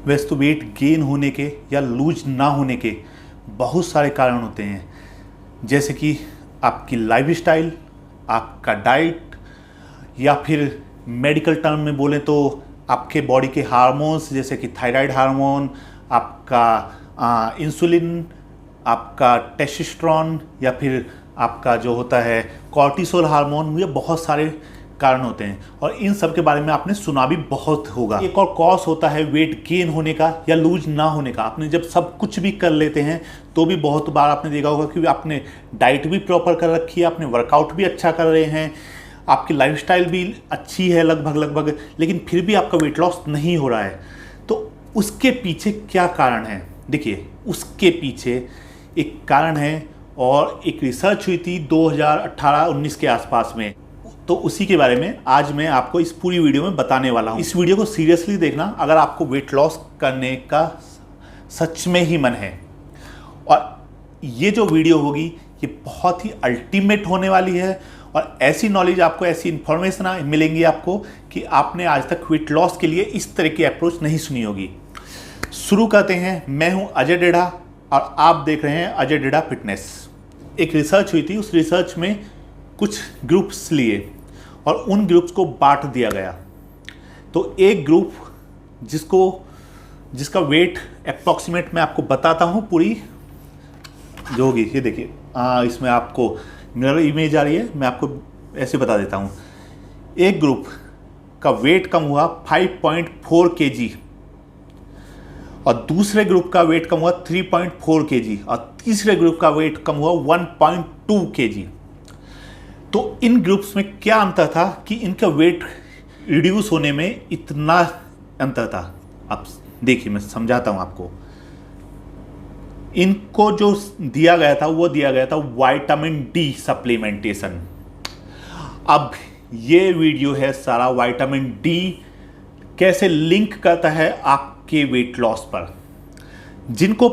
वैसे तो weight gain होने के या लूज ना होने के बहुत सारे कारण होते हैं, जैसे कि आपकी लाइफस्टाइल, आपका डाइट, या फिर मेडिकल टर्म में बोलें तो आपके बॉडी के हार्मोन्स जैसे कि थायराइड हार्मोन, आपका इंसुलिन, आपका टेस्टोस्टेरोन, या फिर आपका जो होता है कॉर्टिसोल हार्मोन। ये बहुत सारे कारण होते हैं और इन सब के बारे में आपने सुना भी बहुत होगा। एक और कॉज होता है वेट गेन होने का या लूज ना होने का। आपने जब सब कुछ भी कर लेते हैं तो भी बहुत बार आपने देखा होगा कि आपने डाइट भी प्रॉपर कर रखी है, आपने वर्कआउट भी अच्छा कर रहे हैं, आपकी लाइफस्टाइल भी अच्छी है लगभग, लेकिन फिर भी आपका वेट लॉस नहीं हो रहा है। तो उसके पीछे क्या कारण है? देखिए, उसके पीछे एक कारण है और एक रिसर्च हुई थी 2018-19 के आसपास में, तो उसी के बारे में आज मैं आपको इस पूरी वीडियो में बताने वाला हूँ। इस वीडियो को सीरियसली देखना अगर आपको वेट लॉस करने का सच में ही मन है। और ये जो वीडियो होगी ये बहुत ही अल्टीमेट होने वाली है और ऐसी नॉलेज आपको, ऐसी इंफॉर्मेशन मिलेंगी आपको कि आपने आज तक वेट लॉस के लिए इस तरह की अप्रोच नहीं सुनी होगी। शुरू करते हैं। मैं हूं अजय डेढ़ा और आप देख रहे हैं अजय डेढ़ा फिटनेस। एक रिसर्च हुई थी, उस रिसर्च में कुछ ग्रुप्स लिए और उन ग्रुप्स को बांट दिया गया। तो एक ग्रुप जिसका वेट अप्रॉक्सीमेट मैं आपको बताता हूं पूरी जो होगी, ये देखिए, इसमें आपको मिरर इमेज आ रही है, मैं आपको ऐसे बता देता हूं। एक ग्रुप का वेट कम हुआ 5.4 kg और दूसरे ग्रुप का वेट कम हुआ 3.4 kg और तीसरे ग्रुप का वेट कम हुआ 1.2 kg। तो इन ग्रुप्स में क्या अंतर था कि इनका वेट रिड्यूस होने में इतना अंतर था। अब देखिए, मैं समझाता हूं आपको। इनको जो दिया गया था वो दिया गया था विटामिन डी सप्लीमेंटेशन। अब ये वीडियो है सारा विटामिन डी कैसे लिंक करता है आपके वेट लॉस पर। जिनका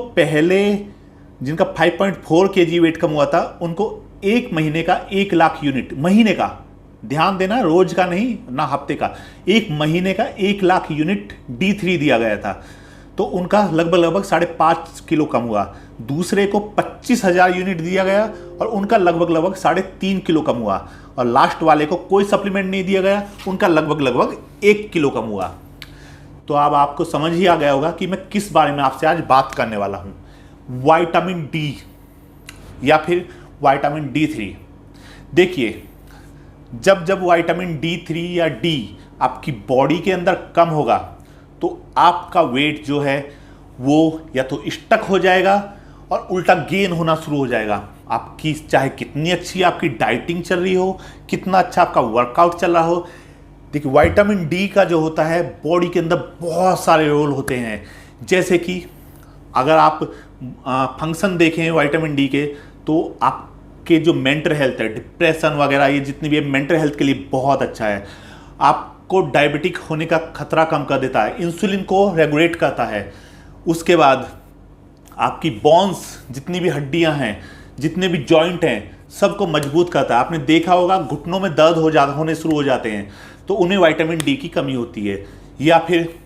5.4 kg वेट कम हुआ था उनको एक महीने का 1 लाख यूनिट, महीने का, ध्यान देना, रोज का नहीं ना हफ्ते का, एक महीने का 1 लाख यूनिट D3 दिया गया था। तो उनका लगभग 5.5 किलो कम हुआ। दूसरे को 25,000 यूनिट दिया गया और उनका लगभग 3.5 किलो कम हुआ। और लास्ट वाले को कोई सप्लीमेंट नहीं दिया गया, उनका लगभग 1 किलो कम हुआ। तो अब आपको समझ ही आ गया होगा कि मैं किस बारे में आपसे आज बात करने वाला हूं। विटामिन डी या फिर विटामिन D3। देखिए, जब विटामिन D3 या डी आपकी बॉडी के अंदर कम होगा तो आपका वेट जो है वो या तो स्टक हो जाएगा और उल्टा गेन होना शुरू हो जाएगा। आपकी चाहे कितनी अच्छी आपकी डाइटिंग चल रही हो, कितना अच्छा आपका वर्कआउट चल रहा हो, देखिए विटामिन डी का जो होता है बॉडी के अंदर बहुत सारे रोल होते हैं। जैसे कि अगर आप फंक्शन देखें विटामिन डी के, तो आपके जो मेंटल हेल्थ है, डिप्रेशन वगैरह, ये जितनी भी है मेंटल हेल्थ के लिए बहुत अच्छा है। आपको डायबिटिक होने का खतरा कम कर देता है, इंसुलिन को रेगुलेट करता है। उसके बाद आपकी बोन्स, जितनी भी हड्डियां हैं, जितने भी जॉइंट हैं, सबको मजबूत करता है। आपने देखा होगा घुटनों में दर्द होने शुरू हो जाते हैं तो उन्हें विटामिन डी की कमी होती है। या फिर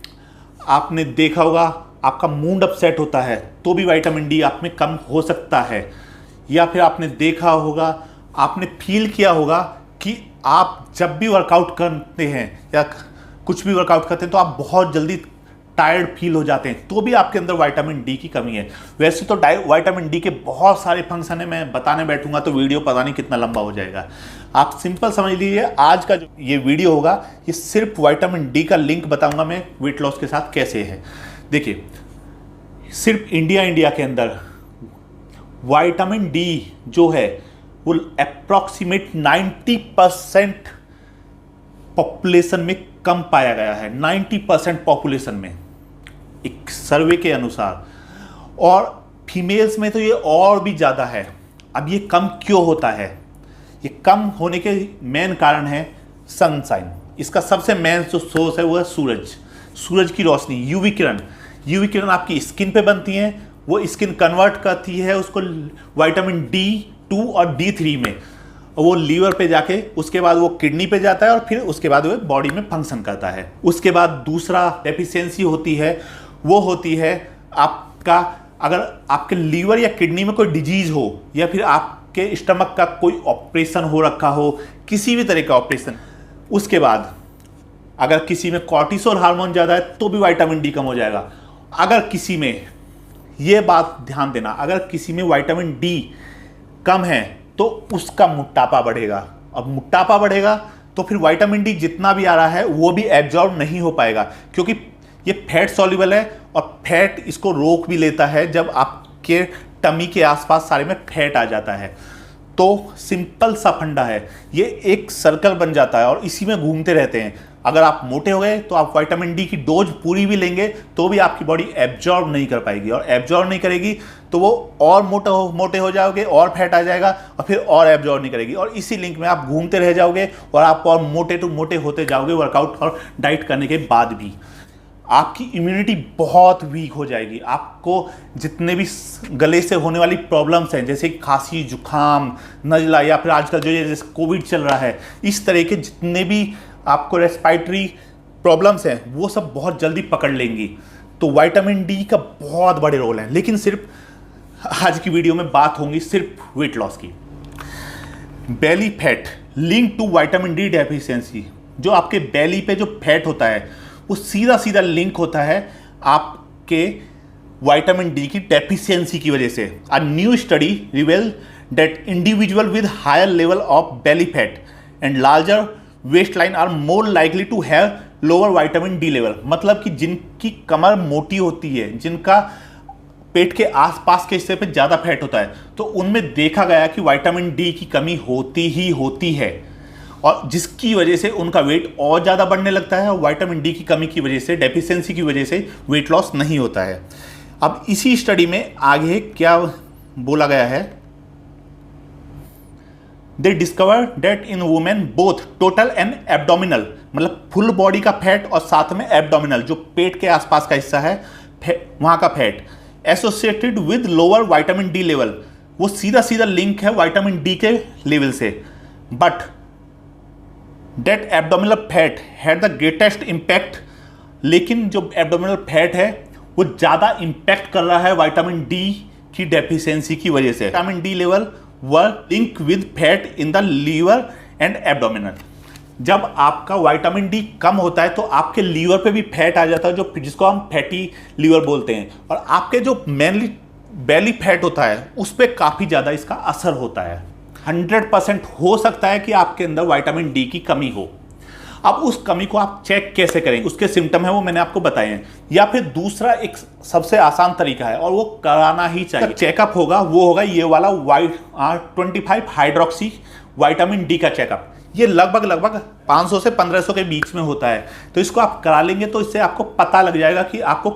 आपने देखा होगा आपका मूड अपसेट होता है तो भी विटामिन डी आप में कम हो सकता है। या फिर आपने देखा होगा, आपने फील किया होगा कि आप जब भी वर्कआउट करते हैं या कुछ भी वर्कआउट करते हैं तो आप बहुत जल्दी टायर्ड फील हो जाते हैं, तो भी आपके अंदर विटामिन डी की कमी है। वैसे तो विटामिन डी के बहुत सारे फंक्शन है, मैं बताने बैठूंगा तो वीडियो पता नहीं कितना लंबा हो जाएगा। आप सिंपल समझ लीजिए, आज का जो ये वीडियो होगा ये सिर्फ विटामिन डी का लिंक बताऊंगा मैं वेट लॉस के साथ कैसे है। देखिए, सिर्फ इंडिया के अंदर विटामिन डी जो है वो अप्रॉक्सीमेट 90% पॉपुलेशन में कम पाया गया है। 90% पॉपुलेशन में, एक सर्वे के अनुसार। और फीमेल्स में तो ये और भी ज़्यादा है। अब ये कम क्यों होता है? ये कम होने के मेन कारण है सनशाइन। इसका सबसे मेन जो सोर्स है वो है सूरज की रोशनी, यूवी किरण आपकी स्किन पे बनती हैं, वो स्किन कन्वर्ट करती है उसको विटामिन D2 और D3 में, वो लीवर पे जाके उसके बाद वो किडनी पे जाता है और फिर उसके बाद वो बॉडी में फंक्शन करता है। उसके बाद दूसरा डेफिशिएंसी होती है वो होती है आपका, अगर आपके लीवर या किडनी में कोई डिजीज हो, या फिर आपके स्टमक का कोई ऑपरेशन हो रखा हो, किसी भी तरह का ऑपरेशन। उसके बाद अगर किसी में कॉर्टिसोल हार्मोन ज़्यादा है तो भी विटामिन डी कम हो जाएगा। अगर किसी में, ये बात ध्यान देना, अगर किसी में विटामिन डी कम है तो उसका मोटापा बढ़ेगा। अब मोटापा बढ़ेगा तो फिर विटामिन डी जितना भी आ रहा है वो भी एब्जॉर्ब नहीं हो पाएगा, क्योंकि ये फैट सॉल्युबल है और फैट इसको रोक भी लेता है जब आपके टमी के आसपास सारे में फैट आ जाता है। तो सिंपल सा फंडा है, ये एक सर्कल बन जाता है और इसी में घूमते रहते हैं। अगर आप मोटे हो गए तो आप विटामिन डी की डोज पूरी भी लेंगे तो भी आपकी बॉडी एब्जॉर्ब नहीं कर पाएगी, और एब्जॉर्ब नहीं करेगी तो वो और मोटे हो जाओगे और फैट आ जाएगा और फिर और एब्जॉर्ब नहीं करेगी, और इसी लिंक में आप घूमते रह जाओगे और आप और मोटे होते जाओगे वर्कआउट और डाइट करने के बाद भी। आपकी इम्यूनिटी बहुत वीक हो जाएगी। आपको जितने भी गले से होने वाली प्रॉब्लम्स हैं, जैसे खांसी, जुकाम, नज़ला, या फिर आजकल जो जैसे कोविड चल रहा है, इस तरह के जितने भी आपको रेस्पिरेटरी प्रॉब्लम्स हैं वो सब बहुत जल्दी पकड़ लेंगी। तो विटामिन डी का बहुत बड़े रोल है। लेकिन सिर्फ आज की वीडियो में बात होगी सिर्फ वेट लॉस की। Belly fat link to vitamin D deficiency, जो आपके बेली पे जो फैट होता है वो सीधा सीधा लिंक होता है आपके विटामिन डी की डेफिशिएंसी की वजह से। A new study reveal that individual with higher level of belly fat and larger waist line are more likely to have lower vitamin D level. मतलब कि जिनकी कमर मोटी होती है, जिनका पेट के आसपास के हिस्से पे ज़्यादा फैट होता है, तो उनमें देखा गया कि विटामिन डी की कमी होती ही होती है, और जिसकी वजह से उनका वेट और ज़्यादा बढ़ने लगता है। और विटामिन डी की कमी की वजह से, डेफिशिएंसी की वजह से वेट लॉस नहीं होता है। अब इसी स्टडी में आगे क्या बोला गया है, they discover that in women both total and abdominal, मतलब फुल बॉडी का फैट और साथ में एब्डोमिनल, जो पेट के आसपास का हिस्सा है वहां का fat, associated with lower vitamin D level. वो सीधा सीधा लिंक है विटामिन डी के लेवल से। But that abdominal fat had the greatest impact, लेकिन जो एब्डोमिनल फैट है वो ज़्यादा इम्पैक्ट कर रहा है विटामिन डी की डेफिशिएंसी की वजह से। Vitamin D level were link with fat in the liver and abdominal. जब आपका विटामिन डी कम होता है तो आपके लीवर पे भी फैट आ जाता है, जो जिसको हम फैटी लीवर बोलते हैं, और आपके जो मेनली बेली फैट होता है उस पर काफ़ी ज़्यादा इसका असर होता है। 100% हो सकता है कि आपके अंदर विटामिन डी की कमी हो। अब उस कमी को आप चेक कैसे करें, उसके सिम्टम है वो मैंने आपको बताए हैं। या फिर दूसरा एक सबसे आसान तरीका है और वो कराना ही चाहिए, चेकअप होगा, वो होगा ये वाला 25 हाइड्रोक्सी विटामिन डी का चेकअप। ये लगभग 500 से 1500 के बीच में होता है। तो इसको आप करा लेंगे तो इससे आपको पता लग जाएगा कि आपको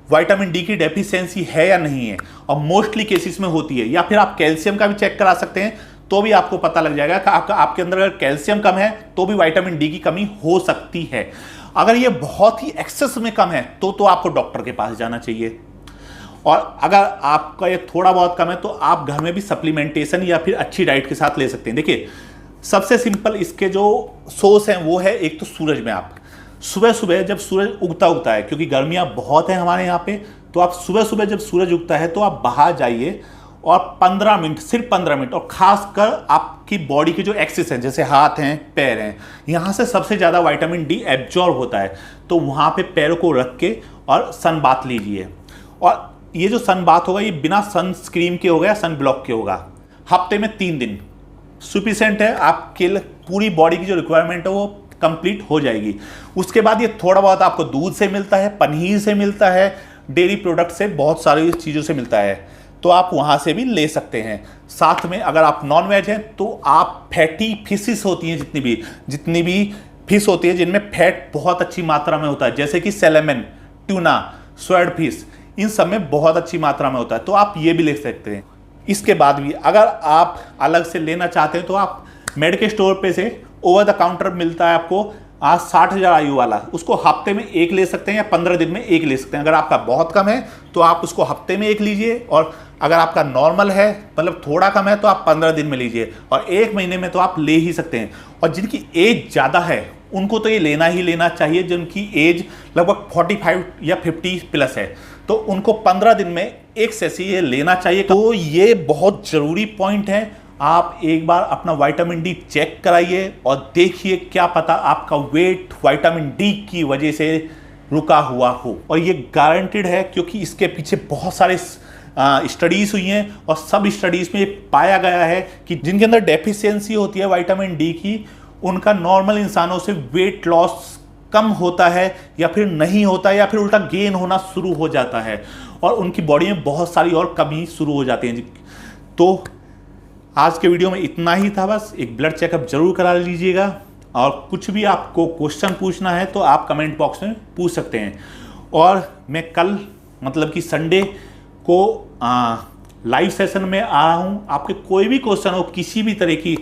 विटामिन डी की डेफिशिएंसी है या नहीं है, और मोस्टली केसेस में होती है। या फिर आप कैल्शियम का भी चेक करा सकते हैं, तो भी आपको पता लग जाएगा कि आपके अंदर अगर कैल्शियम कम है तो भी विटामिन डी की कमी हो सकती है। अगर ये बहुत ही एक्सेस में कम है तो आपको डॉक्टर के पास जाना चाहिए। और अगर आपका ये थोड़ा बहुत कम है तो आप घर में भी सप्लीमेंटेशन या फिर अच्छी डाइट के साथ ले सकते हैं। देखिए, सबसे सिंपल इसके जो सोर्स हैं वो है, एक तो सूरज में आप सुबह सुबह जब सूरज उगता है, क्योंकि गर्मियाँ बहुत हैं हमारे यहाँ पे, तो आप सुबह सुबह जब सूरज उगता है तो आप बाहर जाइए और 15 मिनट, सिर्फ 15 मिनट, और खासकर आपकी बॉडी के जो एक्सिस हैं, जैसे हाथ हैं, पैर हैं, यहाँ से सबसे ज़्यादा विटामिन डी एब्जॉर्ब होता है। तो वहाँ पे पैरों को रख के और सन बाथ लीजिए। और ये जो सन बाथ होगा ये बिना सनस्क्रीन के होगा या सन ब्लॉक के होगा। हफ्ते में 3 दिन सफिशिएंट है, आपके पूरी बॉडी की जो रिक्वायरमेंट है वो कंप्लीट हो जाएगी। उसके बाद ये थोड़ा बहुत आपको दूध से मिलता है, पनीर से मिलता है, डेयरी प्रोडक्ट से, बहुत सारी चीज़ों से मिलता है, तो आप वहाँ से भी ले सकते हैं। साथ में अगर आप नॉन वेज हैं तो आप फैटी फिशेस होती हैं, जितनी भी फिश होती है जिनमें फैट बहुत अच्छी मात्रा में होता है, जैसे कि सैल्मन, ट्यूना, स्वैर्ड फिश, इन सब में बहुत अच्छी मात्रा में होता है, तो आप ये भी ले सकते हैं। इसके बाद भी अगर आप अलग से लेना चाहते हैं तो आप मेडिकल स्टोर पे से ओवर द काउंटर मिलता है आपको आज 60,000 आयु वाला, उसको हफ्ते में एक ले सकते हैं या 15 दिन में एक ले सकते हैं। अगर आपका बहुत कम है तो आप उसको हफ्ते में एक लीजिए, और अगर आपका नॉर्मल है, मतलब थोड़ा कम है, तो आप 15 दिन में लीजिए, और 1 महीने में तो आप ले ही सकते हैं। और जिनकी एज ज़्यादा है उनको तो ये लेना ही लेना चाहिए जिनकी एज लगभग 45 या 50 प्लस है, तो उनको 15 दिन में एक सेसी ये लेना चाहिए। तो ये बहुत ज़रूरी पॉइंट है। आप एक बार अपना विटामिन डी चेक कराइए और देखिए, क्या पता आपका वेट विटामिन डी की वजह से रुका हुआ हो। और ये गारंटेड है क्योंकि इसके पीछे बहुत सारे स्टडीज हुई हैं और सब स्टडीज में पाया गया है कि जिनके अंदर डेफिशिएंसी होती है विटामिन डी की, उनका नॉर्मल इंसानों से वेट लॉस कम होता है या फिर नहीं होता है या फिर उल्टा गेन होना शुरू हो जाता है और उनकी बॉडी में बहुत सारी और कमी शुरू हो जाती है। तो आज के वीडियो में इतना ही था। बस एक ब्लड चेकअप जरूर करा लीजिएगा और कुछ भी आपको क्वेश्चन पूछना है तो आप कमेंट बॉक्स में पूछ सकते हैं। और मैं कल मतलब कि संडे को लाइव सेशन में आ रहा हूँ। आपके कोई भी क्वेश्चन हो, किसी भी तरह की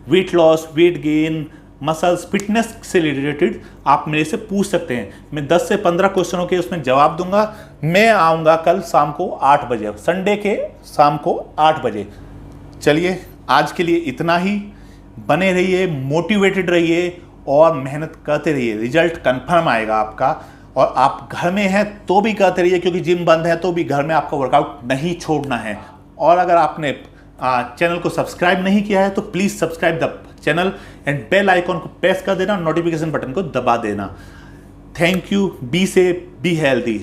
weight loss, weight gain, muscles, fitness से रिलेटेड, आप मेरे से पूछ सकते हैं। मैं 10 से 15 क्वेश्चनों के उसमें जवाब दूंगा। मैं आऊँगा कल शाम को 8 बजे, संडे के शाम को 8 बजे। चलिए आज के लिए इतना ही। बने रहिए, मोटिवेटेड रहिए और मेहनत करते रहिए। रिजल्ट कंफर्म आएगा आपका। और आप घर में हैं तो भी करते रहिए क्योंकि जिम बंद है तो भी घर में आपका वर्कआउट नहीं छोड़ना है। और अगर आपने चैनल को सब्सक्राइब नहीं किया है तो please subscribe the channel and bell icon को प्रेस कर देना, नोटिफिकेशन बटन को दबा देना। Thank you. Be safe, be healthy.